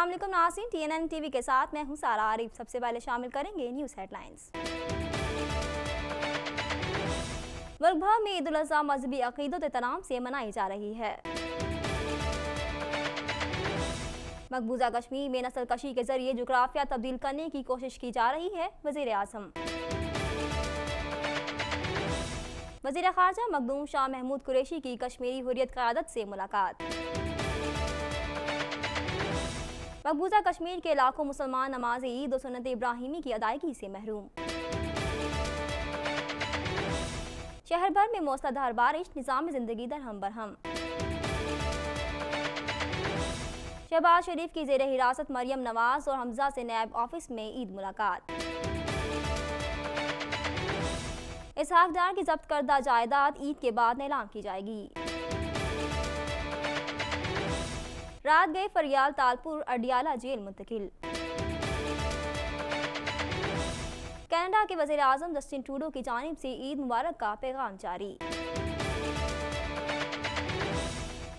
अस्सलाम वालेकुम नाज़रीन, TNN टीवी के साथ मैं हूं सारा आरिफ। सबसे पहले शामिल करेंगे न्यूज़ हेडलाइंस। मुल्क भर में ईद उल अज़हा मजहबी अक़ीदत तनाम से मनाई जा रही है। मकबूजा कश्मीर में नस्ल कशी के जरिए जुग्राफिया तब्दील करने की कोशिश की जा रही है। वज़ीर आज़म वज़ीर ख़ारजा मखदूम शाह महमूद कुरैशी की कश्मीरी हुर्रियत क़यादत से मुलाकात। मकबूजा कश्मीर के लाखों मुसलमान नमाज ईद और सुन्नत इब्राहिमी की अदायगी से महरूम। शहर भर में मूसलाधार बारिश, निज़ाम ज़िंदगी दरहम बरहम। शहबाज शरीफ की ज़ेर हिरासत मरियम नवाज और हमजा से नैब ऑफिस में ईद मुलाकात। इसहाक डार की जब्त करदा जायदाद ईद के बाद नीलाम की जाएगी। रात गए फरियाल तालपुर अडियाला जेल मुंतकिल। कनाडा के वज़ीर आज़म जस्टिन ट्रूडो की जानिब से ईद मुबारक का पैगाम जारी।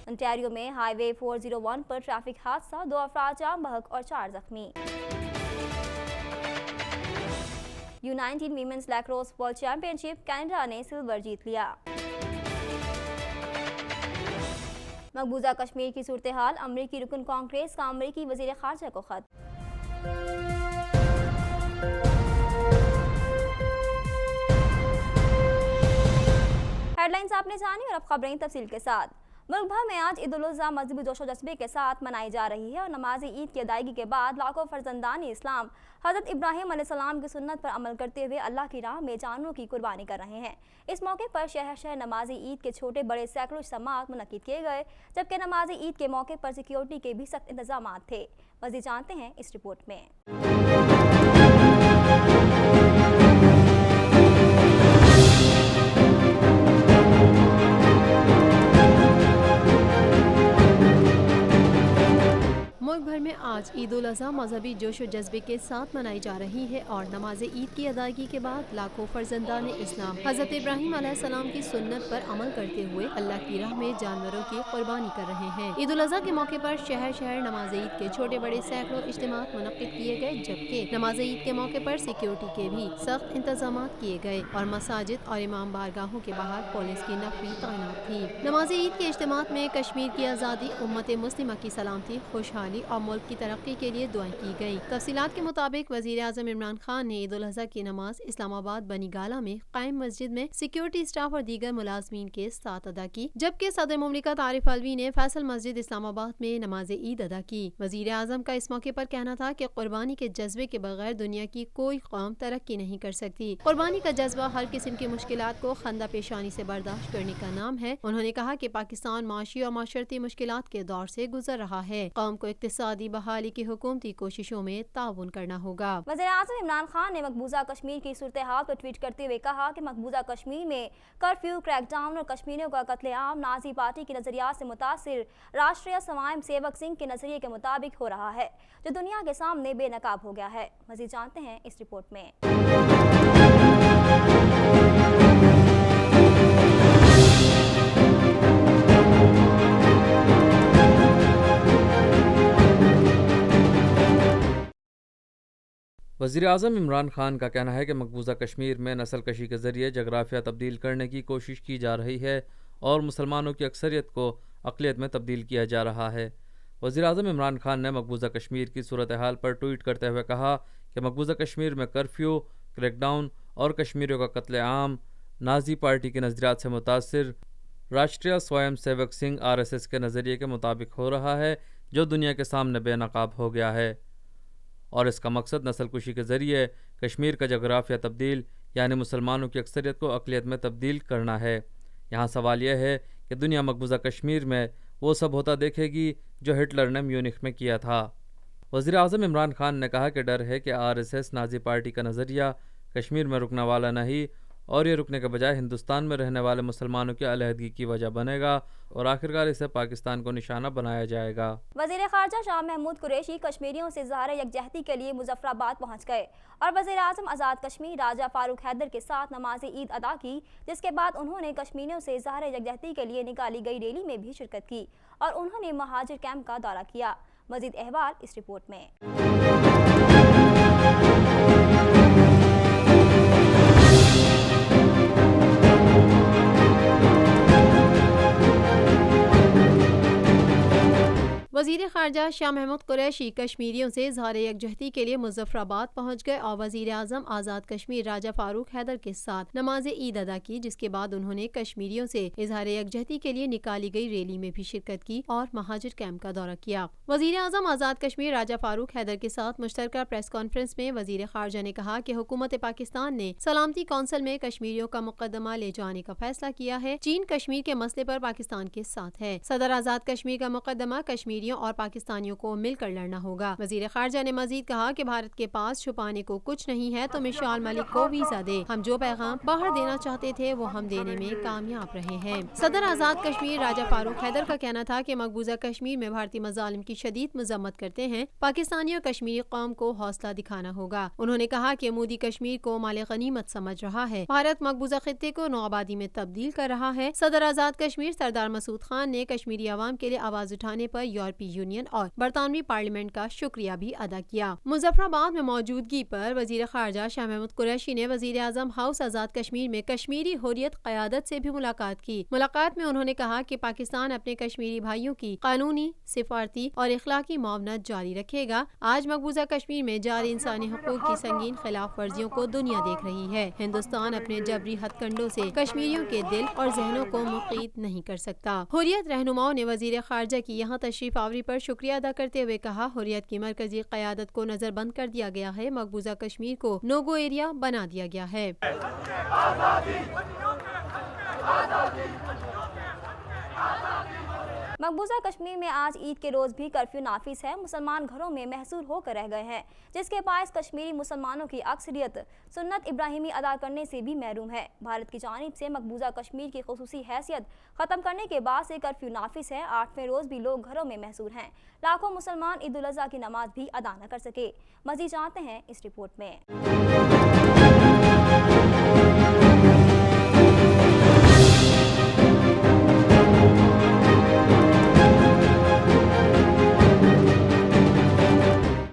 ओंटारियो में हाईवे 401 पर ट्रैफिक हादसा, 2 अफराद जाम बहक और 4 जख्मी। U19 women's lacrosse world championship, Canada ने सिल्वर जीत लिया। मकबूजा कश्मीर की सूरत हाल, अमरीकी रुकन कांग्रेस का अमरीकी वज़ीर ख़ारजा को खत। हेडलाइंस आपने जानी और अब खबरें तफसील के साथ। मुल्क भर में आज ईद उल अज़हा मजहबी जोशो जज्बे के साथ मनाई जा रही है और नमाज ईद की अदायगी के बाद लाखों फर्जंदान इस्लाम हज़रत इब्राहीम अलैहिस्सलाम की सुन्नत पर अमल करते हुए अल्लाह की राह में जानों की कुर्बानी कर रहे हैं। इस मौके पर शहर शहर नमाज ईद के छोटे बड़े सैकड़ों समात मुनक्किद किए गए, जबकि नमाज ईद के मौके पर सिक्योरिटी के भी सख्त इंतजाम थे। मज़ीद जानते हैं इस रिपोर्ट में। मुल्क भर में आज ईद उल अज़हा मजहबी जोश व जज्बे के साथ मनाई जा रही है और नमाज ईद की अदायगी के बाद लाखों फर्जंदान इस्लाम हज़रत इब्राहीम अलैहिस्सलाम की सुन्नत पर अमल करते हुए अल्लाह की राह में जानवरों की कुर्बानी कर रहे हैं। ईद उल अज़हा के मौके पर शहर शहर नमाज ईद के छोटे बड़े सैकड़ों इज्तिमात मुनक्किद किए गए, जबकि नमाज ईद के मौके पर सिक्योरिटी के भी सख्त इंतजाम किए गए और मसाजिद और इमाम बारगाहों के बाहर पुलिस की नफरी तैनात थी। नमाज ईद के इज्तिमात में कश्मीर की आज़ादी, उम्मत मुस्लिमा की सलामती, खुशहाली और मुल्क की तरक्की के लिए दुआएं की गई। तफसीलात के मुताबिक वज़ीर आज़म इमरान खान ने ईद उल अज़हा की नमाज इस्लामाबाद बनी गाला में कायम मस्जिद में सिक्योरिटी स्टाफ और दीगर मुलाजमीन के साथ अदा की, जबकि सदर मुमलिकत आरिफ अलवी ने फैसल मस्जिद इस्लामाबाद में नमाज ईद अदा की। वज़ीर आज़म का इस मौके पर कहना था कि कुर्बानी के जज्बे के बगैर दुनिया की कोई कौम तरक्की नहीं कर सकती। कुर्बानी का जज्बा हर किस्म की मुश्किलात को खंदा पेशानी से बर्दाश्त करने का नाम है। उन्होंने कहा कि पाकिस्तान माशी और माशरती मुश्किलात के दौर से गुजर रहा है। कौम को इक्तिसादी बहाली की हुकूमती कोशिशों में ताउन करना होगा। वज़ीर आज़म इमरान खान ने मकबूजा कश्मीर की सूरत हाल पर ट्वीट करते हुए कहा कि मकबूजा कश्मीर में कर्फ्यू, क्रैकडाउन और कश्मीरियों का कत्लेआम नाज़ी पार्टी के नजरियात से मुतासिर राष्ट्रीय स्वयं सेवक सिंह के नजरिए के मुताबिक हो रहा है, जो दुनिया के सामने बेनकाब हो गया है। मज़ीद जानते हैं इस रिपोर्ट में। वज़ीर आज़म इमरान खान का कहना है कि मकबूजा कश्मीर में नस्ल कशी के ज़रिए जगराफिया तब्दील करने की कोशिश की जा रही है और मुसलमानों की अक्सरियत को अक़लियत में तब्दील किया जा रहा है। वज़ीर आज़म इमरान खान ने मकबूजा कश्मीर की सूरत हाल पर ट्वीट करते हुए कहा कि मकबूजा कश्मीर में कर्फ्यू, क्रैकडाउन और कश्मीरियों का कत्लेआम नाज़ी पार्टी के नज़रियात से मुतासिर राष्ट्रीय स्वयं सेवक सिंह RSS के नज़रिए के मुताबिक हो रहा है, जो दुनिया के सामने बेनकाब हो गया है और इसका मकसद नस्ल कुशी के ज़रिए कश्मीर का जगराफिया तब्दील यानी मुसलमानों की अक्सरियत को अक़लियत में तब्दील करना है। यहाँ सवाल यह है कि दुनिया मकबूजा कश्मीर में वो सब होता देखेगी जो हिटलर ने म्यूनिख में किया था। वज़ीर आज़म इमरान खान ने कहा कि डर है कि RSS नाज़ी पार्टी का नज़रिया कश्मीर में रुकने वाला नहीं और ये रुकने के बजाय हिंदुस्तान में रहने वाले मुसलमानों की अलहदगी की वजह बनेगा और आखिरकार इसे पाकिस्तान को निशाना बनाया जाएगा। वज़ीर ख़ारजा शाह महमूद कुरैशी कश्मीरियों से ज़ाहिर यकजहती के लिए मुज़फ़्फ़राबाद पहुँच गए और वज़ीर आज़म आज़ाद कश्मीर राजा फ़ारूक हैदर के साथ नमाज ईद अदा की, जिसके बाद उन्होंने कश्मीरियों से ज़ाहिर यकजहती के लिए निकाली गई रैली में भी शिरकत की और उन्होंने महाजिर कैंप का दौरा किया। मजीद अहवाल इस रिपोर्ट में। वज़ीर ख़ारजा शाह महमूद कुरैशी कश्मीरियों से इज़हार यकजहती के लिए मुज़फ़्फ़राबाद पहुँच गए और वज़ीर आज़म आज़ाद कश्मीर राजा फ़ारूक हैदर के साथ नमाज ईद अदा की, जिसके बाद उन्होंने कश्मीरियों से इज़हार यकजहती के लिए निकाली गई रैली में भी शिरकत की और महाजिर कैंप का दौरा किया। वज़ीर आज़म आज़ाद कश्मीर राजा फ़ारूक हैदर के साथ मुश्तरका प्रेस कॉन्फ्रेंस में वज़ीर ख़ारजा ने कहा कि हुकूमत पाकिस्तान ने सलामती कौंसिल में कश्मीरियों का मुकदमा ले जाने का फैसला किया है। चीन कश्मीर के मसले पर पाकिस्तान के साथ है। सदर आज़ाद कश्मीर का मुकदमा कश्मीरियों और पाकिस्तानियों को मिलकर लड़ना होगा। वज़ीर ख़ारजा ने मजीद कहा कि भारत के पास छुपाने को कुछ नहीं है, तो मिशाल मलिक को वीज़ा दे। हम जो पैगाम बाहर देना चाहते थे वो हम देने में कामयाब रहे हैं। सदर आज़ाद कश्मीर राजा फ़ारूक हैदर का कहना था कि मकबूजा कश्मीर में भारतीय मज़ालिम की शदीद मज़म्मत करते हैं। पाकिस्तानी और कश्मीरी कौम को हौसला दिखाना होगा। उन्होंने कहा कि मोदी कश्मीर को माले गनीमत समझ रहा है। भारत मकबूजा खित्ते को नौआबादी में तब्दील कर रहा है। सदर आज़ाद कश्मीर सरदार मसूद खान ने कश्मीरी अवाम के लिए आवाज़ उठाने पर यूरोपीय यूनियन और बरतानवी पार्लियामेंट का शुक्रिया भी अदा किया। मुजफ्फराबाद में मौजूदगी पर वज़ीर ख़ारजा शाह महमूद कुरैशी ने वज़ीर आज़म हाउस आज़ाद कश्मीर में कश्मीरी हुर्रियत क़यादत से भी मुलाकात की। मुलाकात में उन्होंने कहा कि पाकिस्तान अपने कश्मीरी भाइयों की कानूनी, सिफारती और इखलाकी मुआवनत जारी रखेगा। आज मकबूजा कश्मीर में जारी इंसानी हकूक़ की संगीन खिलाफ वर्जियों को दुनिया देख रही है। हिंदुस्तान अपने जबरी हथकंडों से कश्मीरियों के दिल और जहनों को मुक़ीद नहीं कर सकता। हुर्रियत रहनुमाओं ने वज़ीर ख़ारजा की यहाँ तशरीफ आवरी पर शुक्रिया अदा करते हुए कहा, हुर्रियत की मरकजी क़यादत को नज़रबंद कर दिया गया है। मकबूजा कश्मीर को नो गो एरिया बना दिया गया है। मकबूजा कश्मीर में आज ईद के रोज़ भी कर्फ्यू नाफिज है। मुसलमान घरों में महसूर होकर रह गए हैं, जिसके बायस कश्मीरी मुसलमानों की अक्सरियत सुन्नत इब्राहिमी अदा करने से भी महरूम है। भारत की जानिब से मकबूजा कश्मीर की खुसूसी हैसियत ख़त्म करने के बाद से कर्फ्यू नाफिज है। 8वें रोज़ भी लोग घरों में महसूर हैं। लाखों मुसलमान ईद उल अज़हा की नमाज भी अदा न कर सके। मज़ीद जानते हैं इस रिपोर्ट में।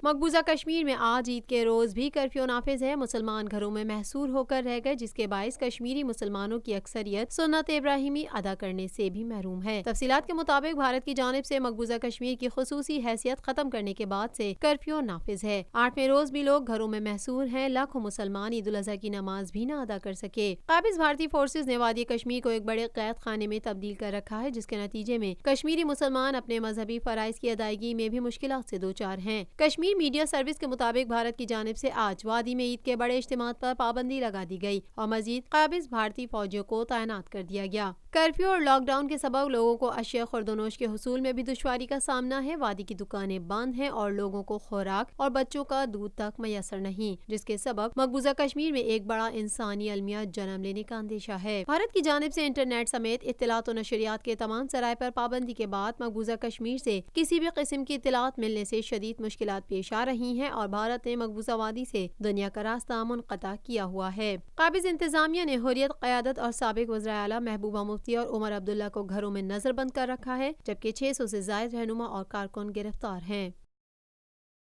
मकबूजा कश्मीर में आज ईद के रोज़ भी कर्फ्यू नाफिज है। मुसलमान घरों में महसूर होकर रह गए, जिसके बायस कश्मीरी मुसलमानों की अक्सरियत सुन्नत इब्राहिमी अदा करने से भी महरूम है। तफसीलात के मुताबिक भारत की जानिब से मकबूजा कश्मीर की खुसूसी हैसियत खत्म करने के बाद से कर्फ्यू नाफिज है। 8वें रोज़ भी लोग घरों में महसूर हैं। लाखों मुसलमान ईद उल अज़हा की नमाज भी न अदा कर सके। काबिज भारतीय फोर्सेज ने वादी कश्मीर को एक बड़े कैद खाने में तब्दील कर रखा है, जिसके नतीजे में कश्मीरी मुसलमान अपने मजहबी फराइज की अदायगी में भी मुश्किलात से दो चार हैं। कश्मीर मीडिया सर्विस के मुताबिक भारत की जानिब से आज वादी में ईद के बड़े इज्तिमात पर पाबंदी लगा दी गई और मजीद काबिज भारतीय फौजियों को तैनात कर दिया गया। कर्फ्यू और लॉकडाउन के सबब लोगों को अशिया खुर्दनोश के हुसूल में भी दुश्वारी का सामना है। वादी की दुकानें बंद हैं और लोगों को खुराक और बच्चों का दूध तक मैसर नहीं, जिसके सबब मकबूजा कश्मीर में एक बड़ा इंसानी अलमिया जन्म लेने का अंदेशा है। भारत की जानिब से इंटरनेट समेत इत्तलात और नशरियात के तमाम ज़राए पर पाबंदी के बाद मकबूजा कश्मीर से किसी भी किस्म की इत्तलात मिलने से शदीद मुश्किलात पेश आ रही हैं और भारत ने मकबूजा वादी से दुनिया का रास्ता मुनक़ता किया हुआ है। काबिज इंतजामिया ने हुर्रियत क़यादत और साबिक वज़ीर आला महबूबा मुफ्ती और उमर अब्दुल्ला को घरों में नजरबंद कर रखा है, जबकि 600 से ज़ायद रहनुमा और कारकुन गिरफ्तार हैं।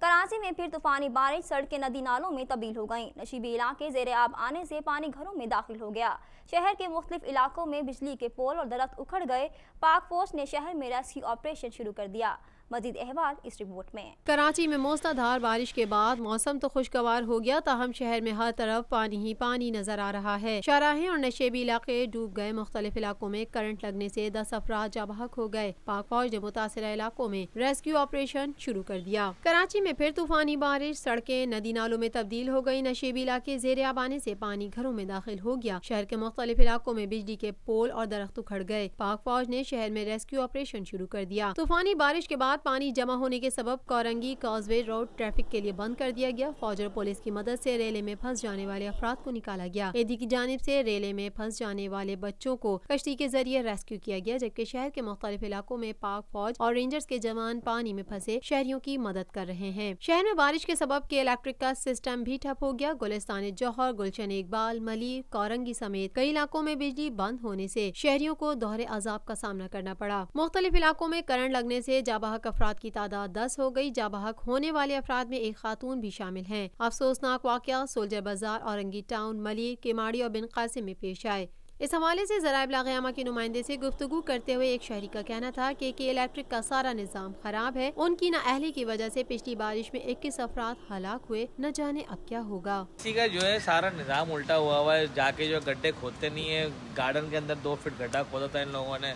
कराची में फिर तूफानी बारिश, सड़कें नदी नालों में तब्दील हो गईं। नशीबी इलाके ज़ेरे आब आने से पानी घरों में दाखिल हो गया। शहर के मुख्तलिफ इलाकों में बिजली के पोल और दरख्त उखड़ गए। पाक फौज ने शहर में रेस्क्यू ऑपरेशन शुरू कर दिया। मजीद अहवाल इस रिपोर्ट में। कराची में मूसलाधार बारिश के बाद मौसम तो खुशगवार हो गया, ताहम शहर में हर तरफ पानी ही पानी नजर आ रहा है। शाहराहें और नशेबी इलाके डूब गए। मुख्तलिफ इलाकों में करंट लगने से 10 अफराद जाबहक हो गए। पाक फौज ने मुतासिरा इलाकों में रेस्क्यू ऑपरेशन शुरू कर दिया। कराची में फिर तूफानी बारिश, सड़कें नदी नालों में तब्दील हो गई। नशेबी इलाके ज़ेरे आब आने से पानी घरों में दाखिल हो गया। शहर के मुख्तलिफ इलाकों में बिजली के पोल और दरख्त उखड़ गए। पाक फौज ने शहर में रेस्क्यू ऑपरेशन शुरू कर दिया। तूफानी बारिश के बाद पानी जमा होने के सबब कौरंगी कॉजवे रोड ट्रैफिक के लिए बंद कर दिया गया। फौज और पुलिस की मदद से रेले में फंस जाने वाले अफराद को निकाला गया। एडी की जानिब से रेले में फंस जाने वाले बच्चों को कश्ती के जरिए रेस्क्यू किया गया, जबकि शहर के मुख्तलिफ इलाकों में पाक फौज और रेंजर्स के जवान पानी में फंसे शहरियों की मदद कर रहे हैं। शहर में बारिश के सबब के इलेक्ट्रिक का सिस्टम भी ठप हो गया। गुलिस्तान जौहर, गुलशन इकबाल, मली, कौरंगी समेत कई इलाकों में बिजली बंद होने से शहरियों को दोहरे अजाब का सामना करना पड़ा। मुख्तलिफ इलाकों में करंट लगने से जाबहक افراد کی تعداد 10 ہو گئی۔ جاں بحق ہونے والے افراد میں ایک خاتون بھی شامل ہیں۔ افسوسناک واقعہ سولجر بازار، اورنگی ٹاؤن، ملیر، کیماڑی اور بن قاسم میں پیش آئے۔ اس حوالے سے ذرائع ابلاغ عامہ کے نمائندے سے گفتگو کرتے ہوئے ایک شہری کا کہنا تھا کہ الیکٹرک کا سارا نظام خراب ہے۔ ان کی نااہلی کی وجہ سے پچھلی بارش میں 21 افراد ہلاک ہوئے، نہ جانے اب کیا ہوگا۔ اسی کا جو ہے سارا نظام الٹا ہوا ہے، جا کے جو گڈھے کھودتے نہیں ہیں، گارڈن کے اندر 2 فٹ گڈھا کھودا تھا ان لوگوں نے،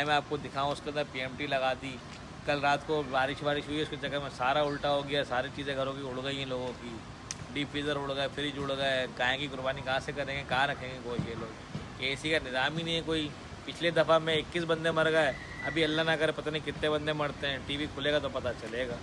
میں آپ کو دکھاؤں، اس کے اندر PMT لگا دی۔ کل رات کو بارش ہوئی، اس کے چکر میں سارا الٹا ہو گیا، ساری چیزیں گھروں کی اڑ گئی ہیں لوگوں کی، ڈیپ فریزر اڑ گئے، فریج اڑ گئے، گائے کی قربانی کہاں سے کریں گے، کہاں رکھیں گے گوشت یہ لوگ، AC کا نظام ہی نہیں ہے کوئی۔ پچھلے دفعہ میں 21 بندے مر گئے، ابھی اللہ نہ کرے پتہ نہیں کتنے بندے مرتے ہیں، TV کھلے گا تو پتہ چلے گا۔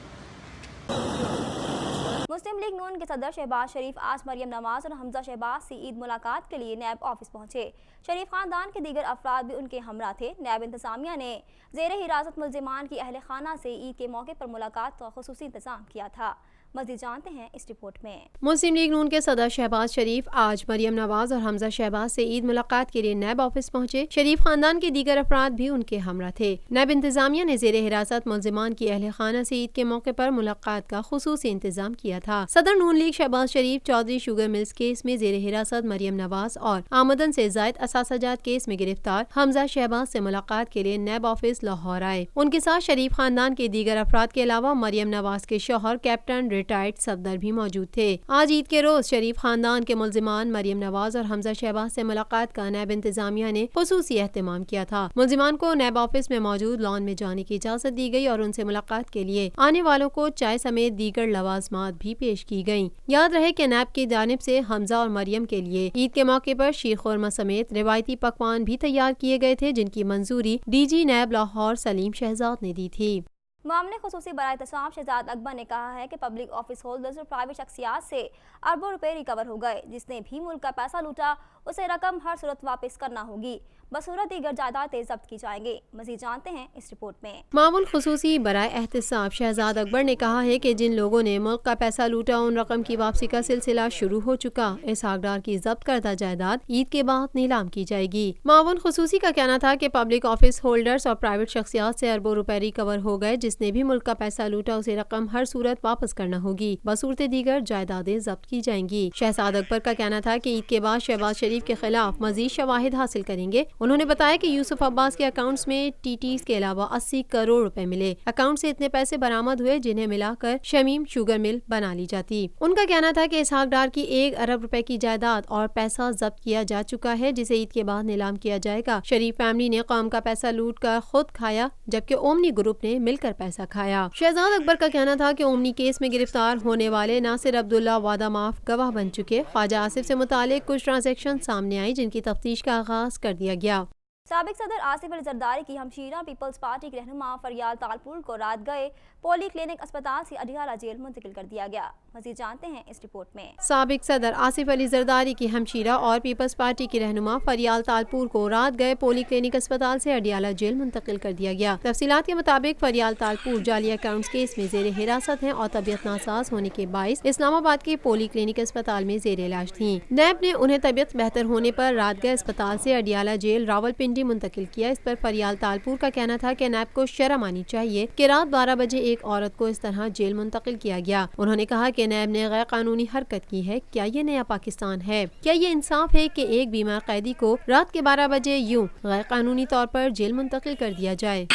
مسلم لیگ نون کے صدر شہباز شریف آج مریم نواز اور حمزہ شہباز سے عید ملاقات کے لیے نیب آفس پہنچے۔ شریف خاندان کے دیگر افراد بھی ان کے ہمراہ تھے۔ نیب انتظامیہ نے زیر حراست ملزمان کی اہل خانہ سے عید کے موقع پر ملاقات کا خصوصی انتظام کیا تھا۔ مزید جانتے ہیں اس رپورٹ میں۔ مسلم لیگ نون کے صدر شہباز شریف آج مریم نواز اور حمزہ شہباز سے عید ملاقات کے لیے نیب آفس پہنچے۔ شریف خاندان کے دیگر افراد بھی ان کے ہمراہ تھے۔ نیب انتظامیہ نے زیر حراست ملزمان کی اہل خانہ سے عید کے موقع پر ملاقات کا خصوصی انتظام کیا تھا۔ صدر نون لیگ شہباز شریف چودھری شوگر ملز کیس میں زیر حراست مریم نواز اور آمدن سے زائد اثاثہ جات کیس میں گرفتار حمزہ شہباز سے ملاقات کے لیے نیب آفس لاہور آئے۔ ان کے ساتھ شریف خاندان کے دیگر افراد کے علاوہ مریم نواز کے شوہر کیپٹن ریٹائرڈ صفدر بھی موجود تھے۔ آج عید کے روز شریف خاندان کے ملزمان مریم نواز اور حمزہ شہباز سے ملاقات کا نیب انتظامیہ نے خصوصی اہتمام کیا تھا۔ ملزمان کو نیب آفس میں موجود لان میں جانے کی اجازت دی گئی اور ان سے ملاقات کے لیے آنے والوں کو چائے سمیت دیگر لوازمات بھی پیش کی گئیں۔ یاد رہے کہ نیب کی جانب سے حمزہ اور مریم کے لیے عید کے موقع پر شیر خورمہ سمیت روایتی پکوان بھی تیار کیے گئے تھے، جن کی منظوری DG نیب لاہور سلیم شہزاد نے دی تھی۔ معاملے خصوصی برائے احتساب شہزاد اکبر نے کہا ہے کہ پبلک آفس ہولڈرز اور پرائیویٹ شخصیات سے اربوں روپے ریکور ہو گئے۔ جس نے بھی ملک کا پیسہ لوٹا اسے رقم ہر صورت واپس کرنا ہوگی، بصورت دیگر جائیدادیں ضبط کی جائیں گی۔ مزید جانتے ہیں اس رپورٹ میں۔ معمول خصوصی برائے احتساب شہزاد اکبر نے کہا ہے کہ جن لوگوں نے ملک کا پیسہ لوٹا ان رقم کی واپسی کا سلسلہ شروع ہو چکا۔ اس حقدار کی ضبط کردہ جائیداد عید کے بعد نیلام کی جائے گی۔ معاون خصوصی کا کہنا تھا کہ پبلک آفس ہولڈرز اور پرائیویٹ شخصیات سے اربوں روپے ریکور ہو گئے۔ جس نے بھی ملک کا پیسہ لوٹا اسے رقم ہر صورت واپس کرنا ہوگی، بصورت دیگر جائیدادیں ضبط کی جائیں گی۔ شہزاد اکبر کا کہنا تھا کہ عید کے بعد شہباز شریف کے خلاف مزید شواہد حاصل کریں گے۔ انہوں نے بتایا کہ یوسف عباس کے اکاؤنٹس میں TTs کے علاوہ 80 کروڑ روپے ملے۔ اکاؤنٹ سے اتنے پیسے برآمد ہوئے جنہیں ملا کر شمیم شوگر مل بنا لی جاتی۔ ان کا کہنا تھا کہ اس حقدار کی 1 ارب روپے کی جائیداد اور پیسہ ضبط کیا جا چکا ہے، جسے عید کے بعد نیلام کیا جائے گا۔ شریف فیملی نے قوم کا پیسہ لوٹ کر خود کھایا، جبکہ اومنی گروپ نے مل کر پیسہ کھایا۔ شہزاد اکبر کا کہنا تھا کہ اومنی کیس میں گرفتار ہونے والے ناصر عبداللہ وعدہ معاف گواہ بن چکے۔ خواجہ آصف سے متعلق کچھ ٹرانزیکشن سامنے آئی جن کی تفتیش کا آغاز کر دیا گیا۔ سابق صدر آصف علی زرداری کی ہمشیرہ پیپلز پارٹی کے رہنما فریال تالپور کو رات گئے پولی کلینک اسپتال سے اڈیالہ جیل منتقل کر دیا گیا۔ مزید جانتے ہیں اس رپورٹ میں۔ سابق صدر آصف علی زرداری کی ہمشیرہ اور پیپلز پارٹی کی رہنما فریال تالپور کو رات گئے پولی کلینک اسپتال سے اڈیالہ جیل منتقل کر دیا گیا۔ تفصیلات کے مطابق فریال تالپور جعلی اکاؤنٹس کیس میں زیر حراست ہیں اور طبیعت ناساز ہونے کے باعث اسلام آباد کے پولی کلینک اسپتال میں زیر علاج تھیں۔ نیب نے انہیں طبیعت بہتر ہونے پر رات گئے اسپتال سے اڈیالہ جیل راولپنڈی منتقل کیا۔ اس پر فریال تالپور کا کہنا تھا کہ نیب کو شرم آنی چاہیے کہ رات 12 بجے ایک عورت کو اس طرح جیل منتقل کیا گیا۔ انہوں نے کہا کہ نیب نے غیر قانونی حرکت کی ہے۔ کیا یہ نیا پاکستان ہے؟ کیا یہ انصاف ہے کہ ایک بیمار قیدی کو رات کے 12 بجے یوں غیر قانونی طور پر جیل منتقل کر دیا جائے؟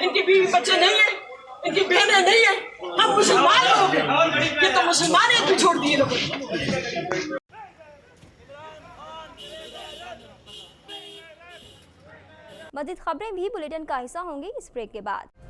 ان کی بیوی بچے نہیں ہیں، ان کی بہنیں نہیں ہیں، हम मुसलमान लोग हैं, ये तो मुसलमान है, तू छोड़ दिए लोग। मज़ीद खबरें भी बुलेटिन का हिस्सा होंगी इस ब्रेक के बाद।